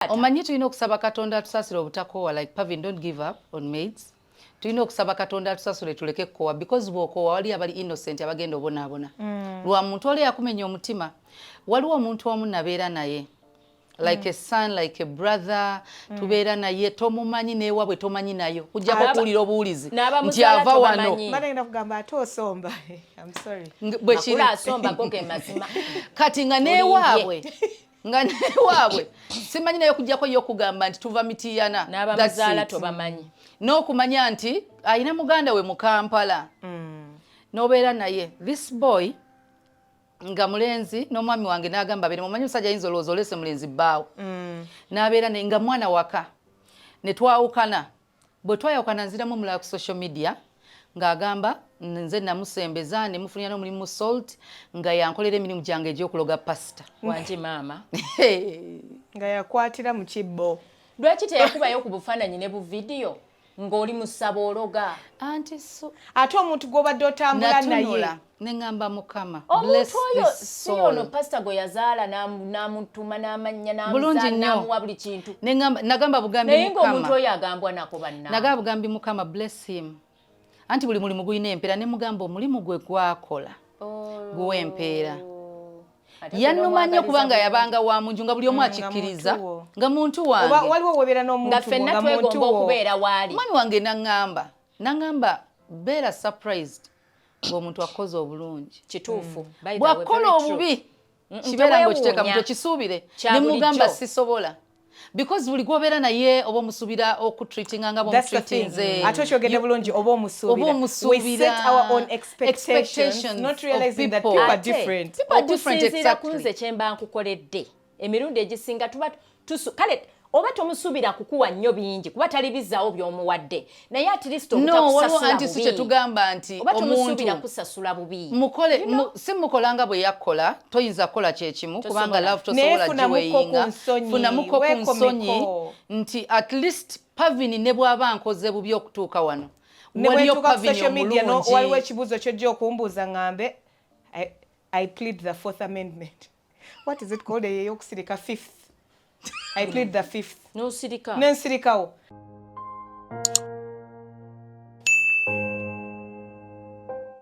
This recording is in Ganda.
Omanyi tulina okusaba Katonda atusasule obutakoowa, like Pavin, don't give up on maids. Tulina okusaba Katonda atusasule tuleke kukoowa because bw'okoowa wali abali innocent abagenda obonaabona. Lwa muntu oli akumenya omutima. Waliwo omuntu omu nabeera naye. Like a son, like a brother, tubeera naye tomumanyi neewabwe tomanyi nayo. Kujjako kuwulira obuwulizi nti ava wano. Bagenda kugamba ate osomba. I'm sorry. Makula asomba goge mazima. Kati nga neewabwe. Nga neewabwe. Simanyi nayo kujjako yo kugamba nti tuva mitiyana. N'abamuzaala tobamanyi. N'okumanya nti ayina muganda we mu Kampala. N'obeera naye. This boy nga mulenzi n'omwami wange n'agamba bere mumanyi musajja ayinza olowooza olese mulenzi bbaawo. N'abeera naye nga mwana waka. Ne twawukana. Bwe twayawukana nziramu omulala ku social media ng'agamba nze namusembeza ne mufunira n'omulimu Salt nga yankolera emirimu gyange egy'okuloga pasita. Wangi maama. Nga yakwatira mu kibbo. Lwaki teyakubayo ku bufaananyi ne bu video ng'oli mu ssabo ologa? Anti so ate omuntu gw'obadde otambula naye. Nengamba Mukama. Omuntu oyo si ono pasita gwe yazaala n'amutuma n'amanya n'amuzaala n'amuwa buli kintu. Nagamba bugambi Mukama. Naye ng'omuntu oyo agambwa nako bannange. Nagamba bugambi Mukama, bless him. Anti buli mulimu gulina empeera ne mugamba omulimu gwe gwakola. Guwa empeera. Yannuma nnyo kubanga yabanga wa munju nga buli omu akikkiriza nga muntu wange. Waliwo webeera n'omuntu nga ffenna twegomba okubeera waali. Mwami wange nangamba beera surprised ng'omuntu akoze obulungi. Kituufu. Bw'akola obubi kibeera ng'okiteeka mu kisuubire ne mugamba sisobola. Because buli gwobeera naye oba omusuubira okutreatinga nga bw'omutreatinze. Ate okyogedde bulungi oba omusuubira. We set our own expectations not realizing that people are different. People are different, exactly. Kunze kyemba nkukoledde emirundi egisinga tuba kale oba tomusuubira kukuwa nnyo bingi kuba tali bizzaawo by'omuwadde naye at least obutakusasula bubi. Si kyetugamba nti oba tomusuubira kusasula bubi. Mukole si mukolanga bwe yakkola toyinza kukola kyekimu kubanga love tosobola giweyinga. Funamuko ku nsonyi nti at least Pavin ne bw'aba nkoze bubi okutuuka wano. Waliyo Pavin omulungi. Waliwo ekibuuzo ky'ojja okumbuuza ngambe I plead the 4th amendment. What is it called? Eyokusirika 5th. I plead the 5th. No sirika. Nensirikawo.